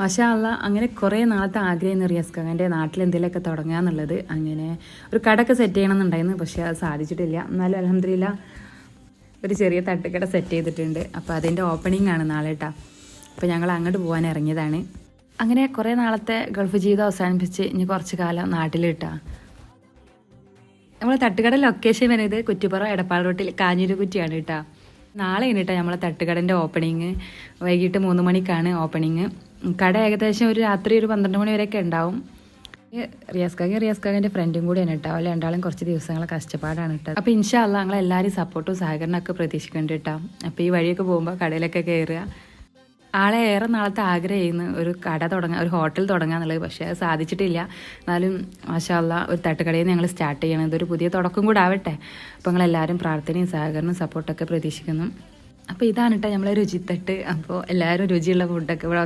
മാഷാ അല്ലാ അങ്ങനെ കുറേ നാളത്തെ ആഗ്രഹം റിയാസ്ഖാൻ്റെ നാട്ടിൽ എന്തെങ്കിലുമൊക്കെ തുടങ്ങുക എന്നുള്ളത്. അങ്ങനെ ഒരു കടയൊക്കെ സെറ്റ് ചെയ്യണമെന്നുണ്ടായിരുന്നു, പക്ഷേ അത് സാധിച്ചിട്ടില്ല. എന്നാലും അൽഹംദുലില്ലാ ഒരു ചെറിയ തട്ടുകട സെറ്റ് ചെയ്തിട്ടുണ്ട്. അപ്പോൾ അതിൻ്റെ ഓപ്പണിംഗ് ആണ് നാളെ കേട്ടോ. അപ്പോൾ ഞങ്ങൾ അങ്ങോട്ട് പോകാൻ ഇറങ്ങിയതാണ്. അങ്ങനെ കുറേ നാളത്തെ ഗൾഫ് ജീവിതം അവസാനിപ്പിച്ച് ഇനി കുറച്ച് കാലം നാട്ടിൽ കിട്ടാ. നമ്മളെ തട്ടുകട ലൊക്കേഷൻ വരുന്നത് കുറ്റിപ്പുറം എടപ്പാൾ റോട്ടിൽ കാഞ്ഞിരുകുറ്റിയാണ് കേട്ടോ. നാളെ കഴിഞ്ഞിട്ടാ നമ്മളെ തട്ടുകടൻ്റെ ഓപ്പണിങ്. വൈകിട്ട് 3 മണിക്കാണ് ഓപ്പണിങ്. കട ഏകദേശം ഒരു രാത്രി ഒരു 12 മണി വരെയൊക്കെ ഉണ്ടാവും. റിയാസ്ഖാൻ്റെ ഫ്രണ്ടും കൂടിയാണ് കേട്ടോ. അവരെ രണ്ടാളും കുറച്ച് ദിവസങ്ങളെ കഷ്ടപ്പാടാണ് കേട്ടോ. അപ്പോൾ ഇൻഷാ അല്ലാ ഞങ്ങളെല്ലാവരും സപ്പോർട്ടും സഹകരണമൊക്കെ പ്രതീക്ഷിക്കുന്നുണ്ട് കേട്ടോ. അപ്പോൾ ഈ വഴിയൊക്കെ പോകുമ്പോൾ കടയിലൊക്കെ കയറുക. ആളെ ഏറെ നാളത്തെ ആഗ്രഹമായിരുന്നു ഒരു കട തുടങ്ങുക, ഒരു ഹോട്ടൽ തുടങ്ങുക എന്നുള്ളത്. പക്ഷേ അത് സാധിച്ചിട്ടില്ല. എന്നാലും മാഷാ അല്ലാ ഒരു തട്ടുകടയിൽ ഞങ്ങൾ സ്റ്റാർട്ട് ചെയ്യണം. ഇതൊരു പുതിയ തുടക്കം കൂടെ ആവട്ടെ. അപ്പോൾ ഞങ്ങളെല്ലാവരും പ്രാർത്ഥനയും സഹകരണവും സപ്പോർട്ടൊക്കെ പ്രതീക്ഷിക്കുന്നു. അപ്പോൾ ഇതാണ് കേട്ടോ നമ്മളെ രുചിത്തട്ട്. അപ്പോൾ എല്ലാവരും രുചിയുള്ള ഫുഡൊക്കെ ഇവിടെ